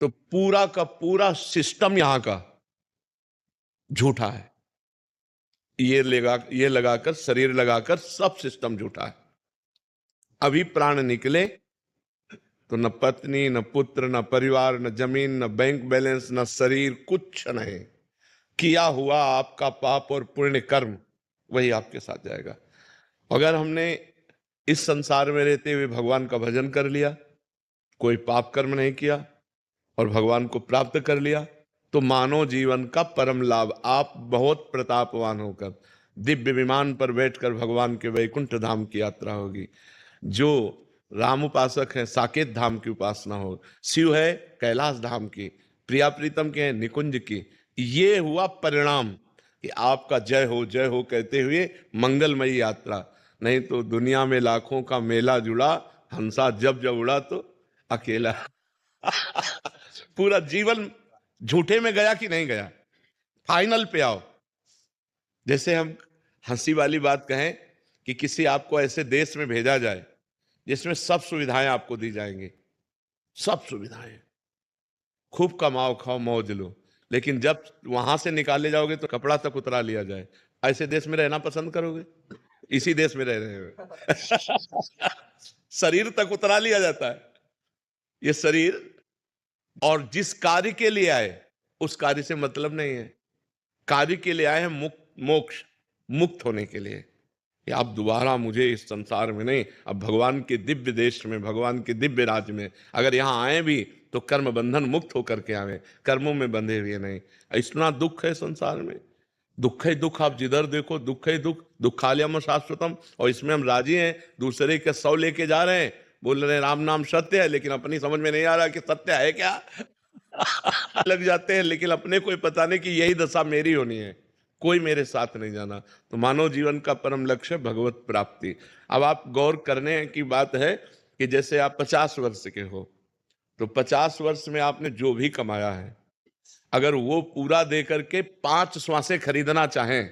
तो पूरा का पूरा सिस्टम यहां का झूठा है। ये लगाकर, शरीर लगाकर सब सिस्टम झूठा है। अभी प्राण निकले तो न पत्नी, न पुत्र, न परिवार, न जमीन, न बैंक बैलेंस, न शरीर, कुछ नहीं। किया हुआ आपका पाप और पुण्य कर्म वही आपके साथ जाएगा। अगर हमने इस संसार में रहते हुए भगवान का भजन कर लिया, कोई पाप कर्म नहीं किया और भगवान को प्राप्त कर लिया, तो मानव जीवन का परम लाभ। आप बहुत प्रतापवान होकर दिव्य विमान पर बैठकर भगवान के वैकुंठ धाम की यात्रा होगी। जो राम उपासक है साकेत धाम की उपासना हो, शिव है कैलाश धाम की, प्रिया प्रीतम के हैं निकुंज की। ये हुआ परिणाम कि आपका जय हो कहते हुए मंगलमयी यात्रा। नहीं तो दुनिया में लाखों का मेला जुड़ा, हंसा जब जब उड़ा तो अकेला। पूरा जीवन झूठे में गया कि नहीं गया? फाइनल पे आओ। जैसे हम हंसी वाली बात कहें कि किसी आपको ऐसे देश में भेजा जाए जिसमें सब सुविधाएं आपको दी जाएंगी, सब सुविधाएं, खूब कमाओ खाओ मौज लो, लेकिन जब वहां से निकाले जाओगे तो कपड़ा तक उतरा लिया जाए, ऐसे देश में रहना पसंद करोगे? इसी देश में रह रहे हो। शरीर तक उतरा लिया जाता है। ये शरीर, और जिस कार्य के लिए आए उस कार्य से मतलब नहीं है। कार्य के लिए आए हैं मोक्ष, मुक्त होने के लिए कि आप दोबारा मुझे इस संसार में नहीं, अब भगवान के दिव्य देश में, भगवान के दिव्य राज्य में अगर यहां आए भी तो कर्म बंधन मुक्त होकर के आए, कर्मों में बंधे हुए नहीं। इतना दुख है संसार में, दुख ही दुख। आप जिधर देखो दुख ही दुख, दुखालयम शाश्वतम। और इसमें हम राजी हैं, दूसरे के 100 लेके जा रहे हैं, बोल रहे हैं राम नाम सत्य है, लेकिन अपनी समझ में नहीं आ रहा कि सत्य है क्या। लग जाते हैं, लेकिन अपने को पता नहीं कि यही दशा मेरी होनी है, कोई मेरे साथ नहीं जाना। तो मानव जीवन का परम लक्ष्य भगवत प्राप्ति। अब आप गौर करने की बात है कि जैसे आप 50 वर्ष के हो, तो 50 वर्ष में आपने जो भी कमाया है, अगर वो पूरा दे करके 5 श्वासें खरीदना चाहें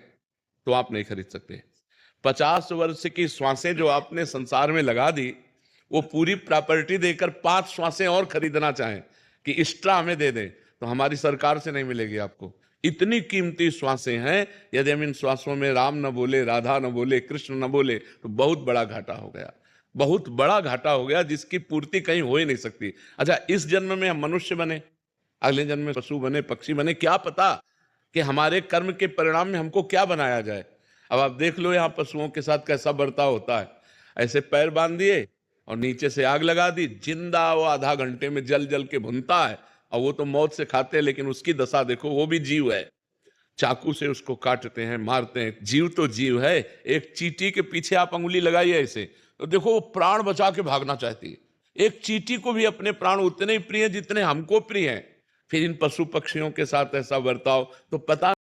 तो आप नहीं खरीद सकते। 50 वर्ष की श्वासें जो आपने संसार में लगा दी, वो पूरी प्रॉपर्टी देकर 5 श्वासें और खरीदना चाहें कि एक्स्ट्रा हमें दे दें, तो हमारी सरकार से नहीं मिलेगी आपको। इतनी कीमती श्वासें हैं, यदि हम इन श्वासों में राम न बोले, राधा न बोले, कृष्ण न बोले, तो बहुत बड़ा घाटा हो गया, बहुत बड़ा घाटा हो गया, जिसकी पूर्ति कहीं हो ही नहीं सकती। अच्छा, इस जन्म में हम मनुष्य बने, अगले जन्म में पशु बने, पक्षी बने, क्या पता कि हमारे कर्म के परिणाम में हमको क्या बनाया जाए। अब आप देख लो यहाँ पशुओं के साथ कैसा बर्ताव होता है। ऐसे पैर बांध दिए और नीचे से आग लगा दी, जिंदा वो आधा घंटे में जल जल के भुनता है। और वो तो मौत से खाते हैं, लेकिन उसकी दशा देखो, वो भी जीव है, चाकू से उसको काटते हैं, मारते हैं। जीव तो जीव है। एक चींटी के पीछे आप अंगुली लगाइए ऐसे, तो देखो वो प्राण बचा के भागना चाहती है। एक चींटी को भी अपने प्राण उतने ही प्रिय जितने हमको प्रिय हैं। फिर इन पशु पक्षियों के साथ ऐसा बर्ताव, तो पता